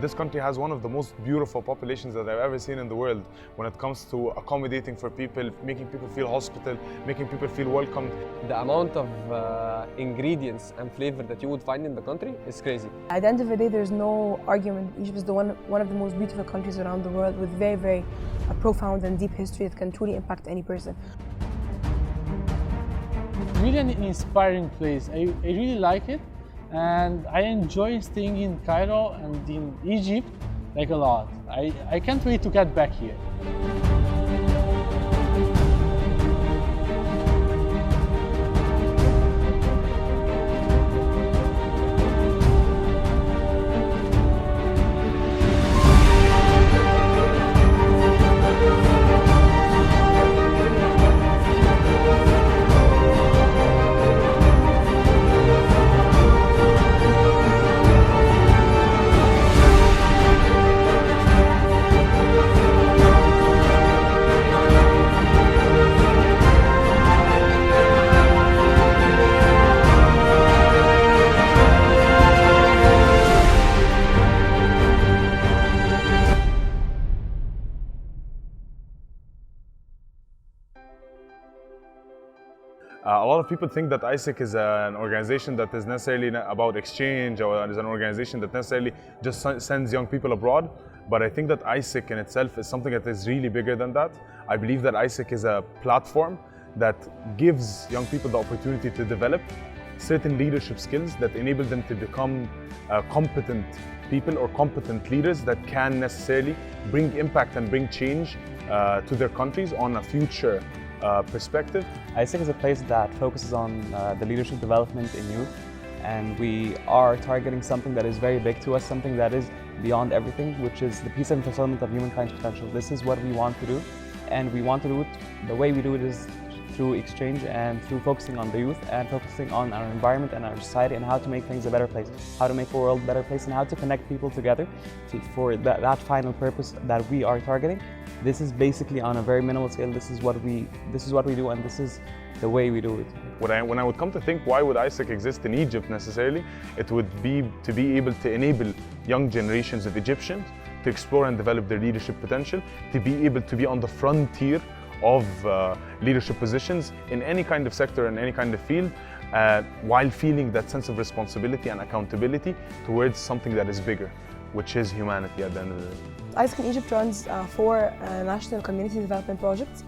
This country has one of the most beautiful populations that I've ever seen in the world when it comes to accommodating for people, making people feel hospital, making people feel welcomed. The amount of ingredients and flavor that you would find in the country is crazy. At the end of the day, there's no argument. Egypt is one of the most beautiful countries around the world with very, very profound and deep history that can truly impact any person. Really an inspiring place. I really like it. And I enjoy staying in Cairo and in Egypt like a lot. I can't wait to get back here. A lot of people think that AIESEC is an organization that is necessarily about exchange, or is an organization that necessarily just sends young people abroad. But I think that AIESEC in itself is something that is really bigger than that. I believe that AIESEC is a platform that gives young people the opportunity to develop certain leadership skills that enable them to become competent people or competent leaders that can necessarily bring impact and bring change to their countries on a future perspective. AIESEC is a place that focuses on the leadership development in youth, and we are targeting something that is very big to us, something that is beyond everything, which is the peace and fulfillment of humankind's potential. This is what we want to do, and we want to do it, the way we do it is through exchange and through focusing on the youth and focusing on our environment and our society and how to make things a better place, how to make the world a better place, and how to connect people together for that final purpose that we are targeting. This is basically on a very minimal scale. This is what we do, and this is the way we do it. When I would come to think why would AIESEC exist in Egypt necessarily, it would be to be able to enable young generations of Egyptians to explore and develop their leadership potential, to be able to be on the frontier of leadership positions in any kind of sector and any kind of field, while feeling that sense of responsibility and accountability towards something that is bigger, which is humanity at the end of the day. AIESEC in Egypt runs 4 national community development projects.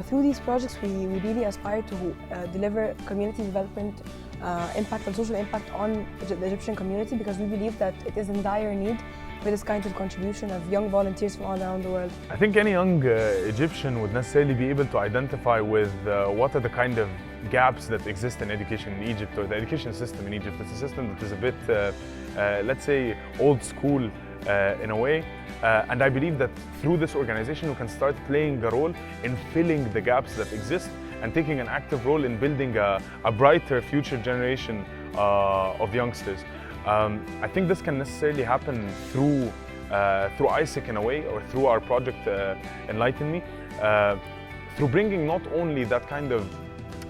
Through these projects, we really aspire to deliver community development impact and social impact on the Egyptian community, because we believe that it is in dire need for this kind of contribution of young volunteers from all around the world. I think any young Egyptian would necessarily be able to identify with what are the kind of gaps that exist in education in Egypt, or the education system in Egypt. It's a system that is a bit, let's say, old school in a way. And I believe that through this organization we can start playing a role in filling the gaps that exist and taking an active role in building a brighter future generation of youngsters. I think this can necessarily happen through AIESEC in a way, or through our project Enlighten Me, through bringing not only that kind of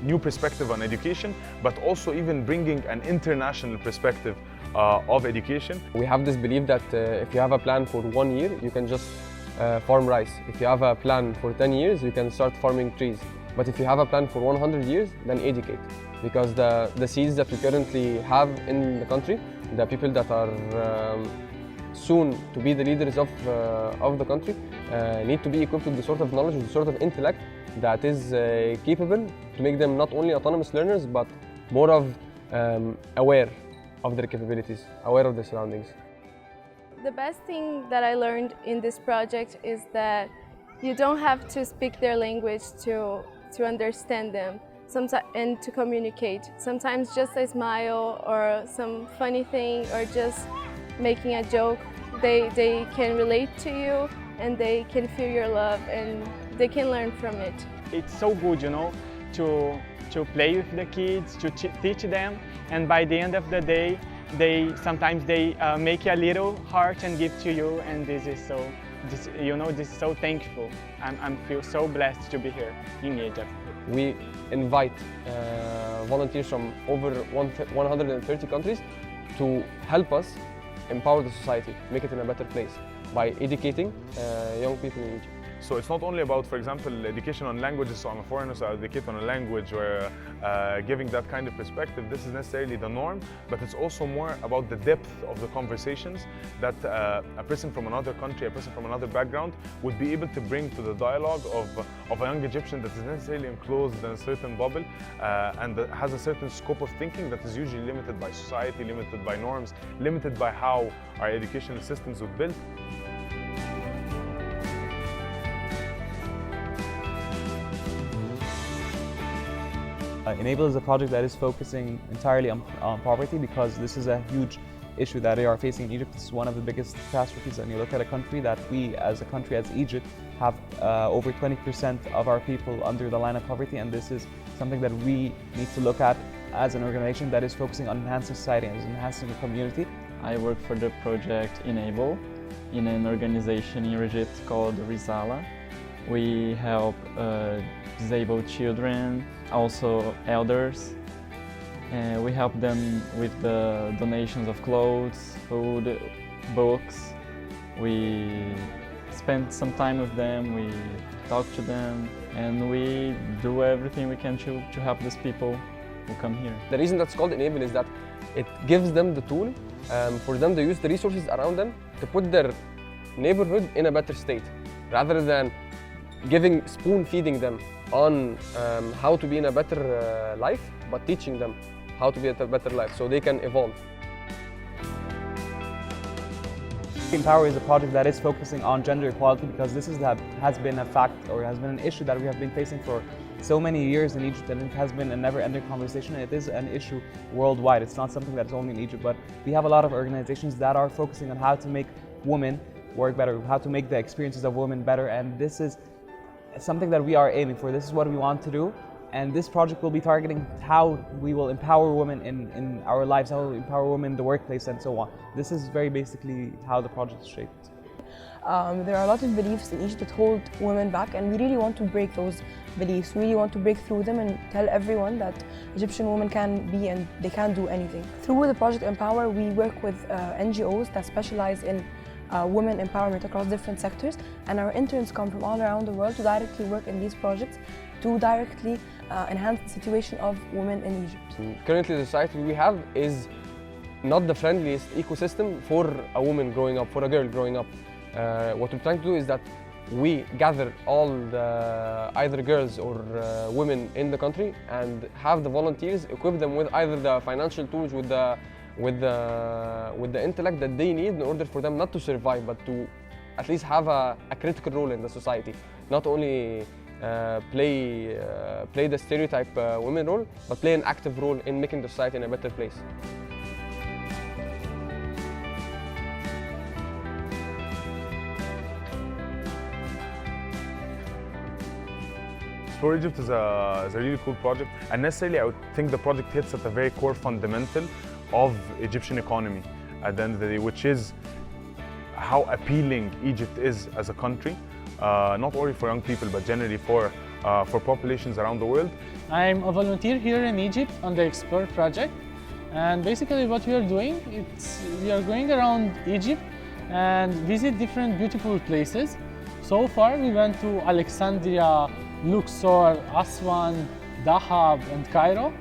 new perspective on education, but also even bringing an international perspective of education. We have this belief that if you have a plan for 1 year, you can just farm rice. If you have a plan for 10 years, you can start farming trees. But if you have a plan for 100 years, then educate. Because the seeds that we currently have in the country, the people that are soon to be the leaders of the country, need to be equipped with the sort of knowledge, with the sort of intellect that is capable to make them not only autonomous learners, but more of aware of their capabilities, aware of their surroundings. The best thing that I learned in this project is that you don't have to speak their language to understand them and to communicate. Sometimes just a smile or some funny thing or just making a joke, they can relate to you and they can feel your love and they can learn from it. It's so good, you know, to play with the kids, to teach them, and by the end of the day, sometimes they make a little heart and give to you, and this is so thankful. I feel so blessed to be here in Egypt. We invite volunteers from over 130 countries to help us empower the society, make it in a better place by educating young people in Egypt. So it's not only about, for example, education on languages, so I'm a foreigner, so I educate on a language, or giving that kind of perspective. This is necessarily the norm, but it's also more about the depth of the conversations that a person from another country, a person from another background would be able to bring to the dialogue of a young Egyptian that is necessarily enclosed in a certain bubble and that has a certain scope of thinking that is usually limited by society, limited by norms, limited by how our educational systems were built. Enable is a project that is focusing entirely on poverty, because this is a huge issue that they are facing in Egypt. This is one of the biggest catastrophes, and you look at a country that we, as a country, as Egypt, have over 20% of our people under the line of poverty, and this is something that we need to look at as an organization that is focusing on enhancing society and enhancing the community. I work for the project Enable in an organization in Egypt called Rizala. We help disabled children, also elders. We help them with the donations of clothes, food, books. We spend some time with them, we talk to them, and we do everything we can to help these people who come here. The reason that's called Enable is that it gives them the tool for them to use the resources around them to put their neighborhood in a better state, rather than spoon-feeding them on how to be in a better life, but teaching them how to be in a better life so they can evolve. Empower is a project that is focusing on gender equality, because this has been a fact, or has been an issue that we have been facing for so many years in Egypt, and it has been a never-ending conversation. It is an issue worldwide. It's not something that's only in Egypt, but we have a lot of organizations that are focusing on how to make women work better, how to make the experiences of women better, and this is something that we are aiming for. This is what we want to do, and this project will be targeting how we will empower women in our lives, how we empower women in the workplace, and so on. This is very basically how the project is shaped. There are a lot of beliefs in Egypt that hold women back, and we really want to break those beliefs. We really want to break through them and tell everyone that Egyptian women can be and they can do anything. Through the project Empower, we work with NGOs that specialize in women empowerment across different sectors, and our interns come from all around the world to directly work in these projects to directly enhance the situation of women in Egypt. Currently, the society we have is not the friendliest ecosystem for a woman growing up, for a girl growing up. What we're trying to do is that we gather all the either girls or women in the country and have the volunteers, equip them with either the financial tools, with the intellect that they need in order for them not to survive, but to at least have a critical role in the society. Not only play the stereotype women role, but play an active role in making the society in a better place. Explore Egypt is a really cool project, and necessarily I would think the project hits at a very core fundamental of Egyptian economy at the end of the day, which is how appealing Egypt is as a country, not only for young people, but generally for populations around the world. I'm a volunteer here in Egypt on the Explore project, and basically what we are doing is we are going around Egypt and visit different beautiful places. So far we went to Alexandria, Luxor, Aswan, Dahab and Cairo,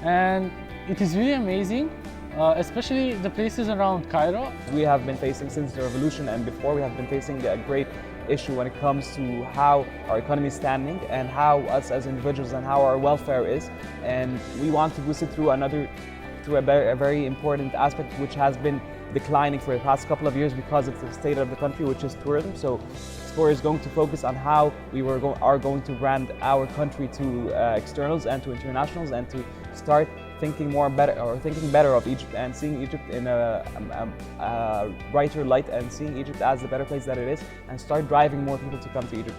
and it is really amazing, especially the places around Cairo. We have been facing since the revolution and before, we have been facing a great issue when it comes to how our economy is standing and how us as individuals and how our welfare is, and we want to boost it through a very important aspect which has been declining for the past couple of years because of the state of the country, which is tourism. So Explore is going to focus on how we are going to brand our country to externals and to internationals, and to start thinking better of Egypt and seeing Egypt in a brighter light, and seeing Egypt as the better place that it is, and start driving more people to come to Egypt.